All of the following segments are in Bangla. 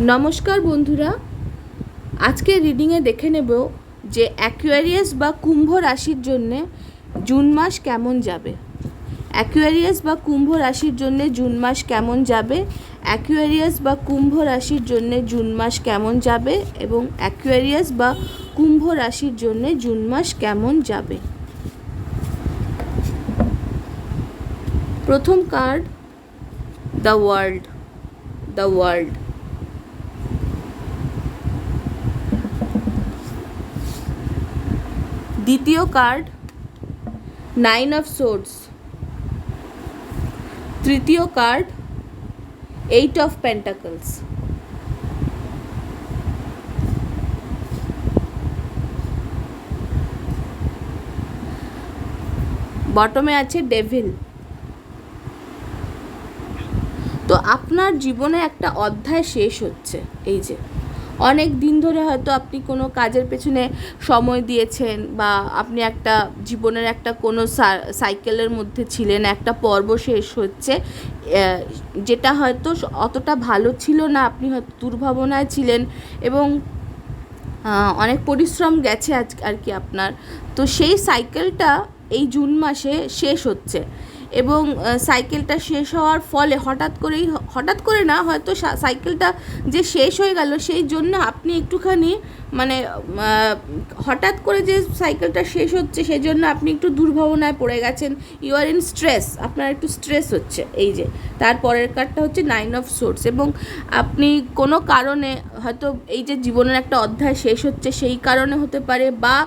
নমস্কার বন্ধুরা, আজকে রিডিংয়ে দেখে নেব যে অ্যাকুয়ারিয়াস বা কুম্ভ রাশির জন্যে জুন মাস কেমন যাবে। অ্যাকুয়ারিয়াস বা কুম্ভ রাশির জন্যে জুন মাস কেমন যাবে, অ্যাকুয়ারিয়াস বা কুম্ভ রাশির জন্যে জুন মাস কেমন যাবে এবং অ্যাকুয়ারিয়াস বা কুম্ভ রাশির জন্যে জুন মাস কেমন যাবে। প্রথম কার্ড দ্য ওয়ার্ল্ড। দ্বিতীয় কার্ড 9 অফ সোর্ডস। তৃতীয় কার্ড 8 অফ পেন্টাকলস। বটমে আছে ডেভিল। তো আপনার জীবনে একটা অধ্যায় শেষ হচ্ছে। এই যে অনেক দিন ধরে হয়তো আপনি কোনো কাজের পেছনে সময় দিয়েছেন বা আপনি একটা জীবনের একটা কোনো সাইকেলের মধ্যে ছিলেন, একটা পর্ব শেষ হচ্ছে, যেটা হয়তো অতটা ভালো ছিল না, আপনি হয়তো দুর্ভাবনায় ছিলেন এবং অনেক পরিশ্রম গেছে আজ আর কি আপনার। তো সেই সাইকেলটা এই জুন মাসে শেষ হচ্ছে এবং সাইকেলটা শেষ হওয়ার ফলে হঠাৎ করে না, হয়তো সাইকেলটা যে শেষ হয়ে গেল সেই জন্য আপনি একটুখানি মানে হঠাৎ করে যে সাইকেলটা শেষ হচ্ছে সেই জন্য আপনি একটু দুর্ভাবনায় পড়ে গেছেন। ইউ আর ইন স্ট্রেস, আপনার একটু স্ট্রেস হচ্ছে। এই যে তারপরের কার্ডটা হচ্ছে 9 অফ সোর্স এবং আপনি কোনো কারণে হয়তো এই যে জীবনের একটা অধ্যায় শেষ হচ্ছে সেই কারণে হতে পারে বা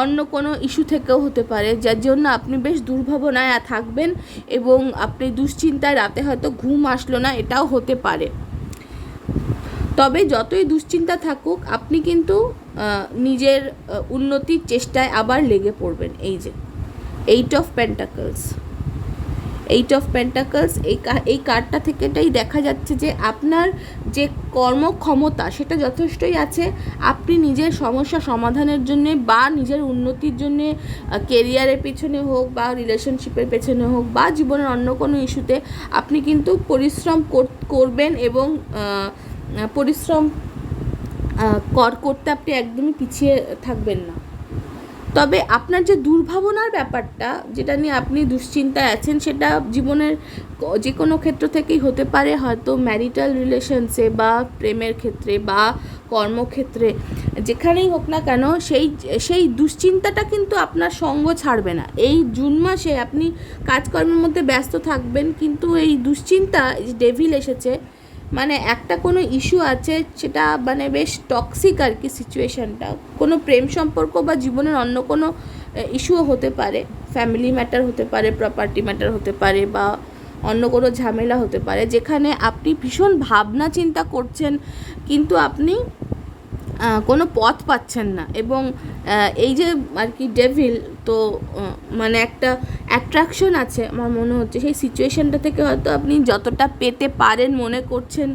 অন্য কোনো ইস্যু থেকেও হতে পারে, যার জন্য আপনি বেশ দুর্ভাবনায় থাকবেন এবং আপনি দুশ্চিন্তায় রাতে হয়তো ঘুম আসলো না, এটাও হতে পারে। তবে যতই দুশ্চিন্তা থাকুক আপনি কিন্তু নিজের উন্নতির চেষ্টায় আবার লেগে পড়বেন। এই যে 8 অফ পেন্টাকলস। এই কার্ডটা থেকে এটাই দেখা যাচ্ছে যে আপনার যে কর্মক্ষমতা সেটা যথেষ্টই আছে। আপনি নিজের সমস্যা সমাধানের জন্যে বা নিজের উন্নতির জন্যে, কেরিয়ারের পেছনে হোক বা রিলেশনশিপের পেছনে হোক বা জীবনের অন্য কোনো ইস্যুতে আপনি কিন্তু পরিশ্রম করবেন এবং পরিশ্রম করতে আপনি একদমই পিছিয়ে থাকবেন না। তবে আপনার যে দুর্ভাবনার ব্যাপারটা, যেটা নিয়ে আপনি দুশ্চিন্তায় আছেন, সেটা জীবনের যে কোনো ক্ষেত্র থেকেই হতে পারে, হয়তো ম্যারিটাল রিলেশনসে বা প্রেমের ক্ষেত্রে বা কর্মক্ষেত্রে, যেখানেই হোক না কেন সেই দুশ্চিন্তাটা কিন্তু আপনার সঙ্গ ছাড়বে না। এই জুন মাসে আপনি কাজকর্মের মধ্যে ব্যস্ত থাকবেন, কিন্তু এই দুশ্চিন্তা, ডেভিল এসেছে মানে একটা কোনো ইস্যু আছে, সেটা মানে বেশ টক্সিক আর কি সিচুয়েশানটা। কোনো প্রেম সম্পর্ক বা জীবনের অন্য কোনো ইস্যুও হতে পারে, ফ্যামিলি ম্যাটার হতে পারে, প্রপার্টি ম্যাটার হতে পারে বা অন্য কোনো ঝামেলা হতে পারে, যেখানে আপনি ভীষণ ভাবনা চিন্তা করছেন কিন্তু আপনি কোনো পথ পাচ্ছেন না। এবং এই যে আর কি ডেভিল, তো মানে একটা অ্যাট্রাকশন আছে আমার মনে হচ্ছে সেই সিচুয়েশানটা থেকে, হয়তো আপনি যতটা পেতে পারেন মনে করছেন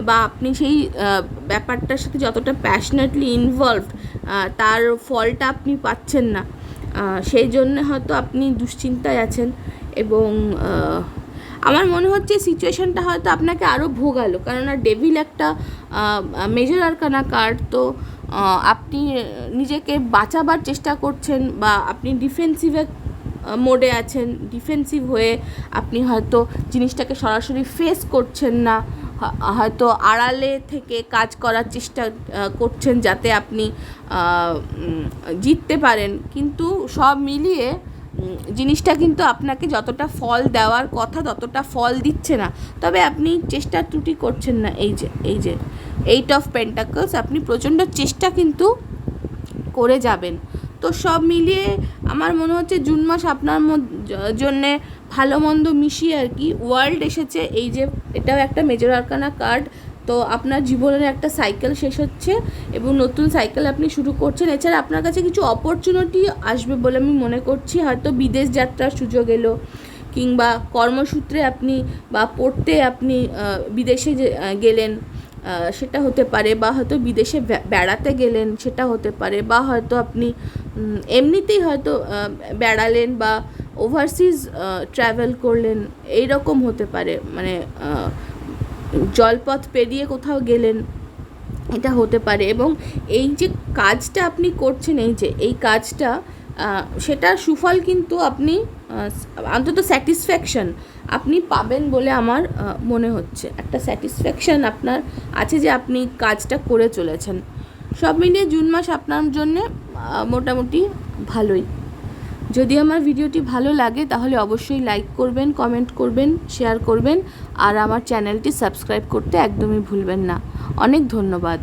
বা আপনি সেই ব্যাপারটার সাথে যতটা প্যাশনেটলি ইনভলভড, তার ফলটা আপনি পাচ্ছেন না। সেই জন্য হয়তো আপনি দুশ্চিন্তায় আছেন এবং আমার মনে হচ্ছে সিচুয়েশানটা হয়তো আপনাকে আরও ভোগালো, কেননা ডেভিল একটা মেজর আরকানা কার্ড। তো আপনি নিজেকে বাঁচাবার চেষ্টা করছেন বা আপনি ডিফেন্সিভে মোডে আছেন, ডিফেন্সিভ হয়ে আপনি হয়তো জিনিসটাকে সরাসরি ফেস করছেন না, হয়তো আড়ালে থেকে কাজ করার চেষ্টা করছেন যাতে আপনি জিততে পারেন। কিন্তু সব মিলিয়ে জিনিসটা কিন্তু আপনাকে যতটা ফল দেওয়ার কথা ততটা ফল দিচ্ছে না, তবে আপনি চেষ্টা ত্রুটি করছেন না। এই যে 8 অফ পেন্টাকলস, আপনি প্রচণ্ড চেষ্টা কিন্তু করে যাবেন। তো সব মিলিয়ে আমার মনে হচ্ছে জুন মাস আপনার জন্যে ভালো মন্দ মিশিয়ে আর কি ওয়ার্ল্ড এসেছে। এই যে এটাও একটা মেজর আরকানা কার্ড। তো আপনার জীবনের একটা সাইকেল শেষ হচ্ছে এবং নতুন সাইকেল আপনি শুরু করছেন। এছাড়া আপনার কাছে কিছু অপরচুনিটি আসবে বলে আমি মনে করছি, হয়তো বিদেশ যাত্রার সুযোগ এলো কিংবা কর্মসূত্রে আপনি বা পড়তে আপনি বিদেশে গেলেন, সেটা হতে পারে, বা হয়তো বিদেশে বেড়াতে গেলেন, সেটা হতে পারে, বা হয়তো আপনি এমনিতেই হয়তো বেড়ালেন বা ওভারসিজ ট্রাভেল করলেন, এই রকম হতে পারে। মানে জলপথ পেরিয়ে কোথাও গেলেন, এটা হতে পারে। এবং এই যে কাজটা আপনি করছেন, এই কাজটা সেটার সুফল কিন্তু আপনি অন্তত স্যাটিসফ্যাকশান আপনি পাবেন বলে আমার মনে হচ্ছে। একটা স্যাটিসফ্যাকশান আপনার আছে যে আপনি কাজটা করে চলেছেন। সব মিলিয়ে জুন মাস আপনার জন্যে মোটামুটি ভালোই। যদি আমার ভিডিওটি ভালো লাগে তাহলে অবশ্যই লাইক করবেন, কমেন্ট করবেন, শেয়ার করবেন, আর আমার চ্যানেলটি সাবস্ক্রাইব করতে একদমই ভুলবেন না। অনেক ধন্যবাদ।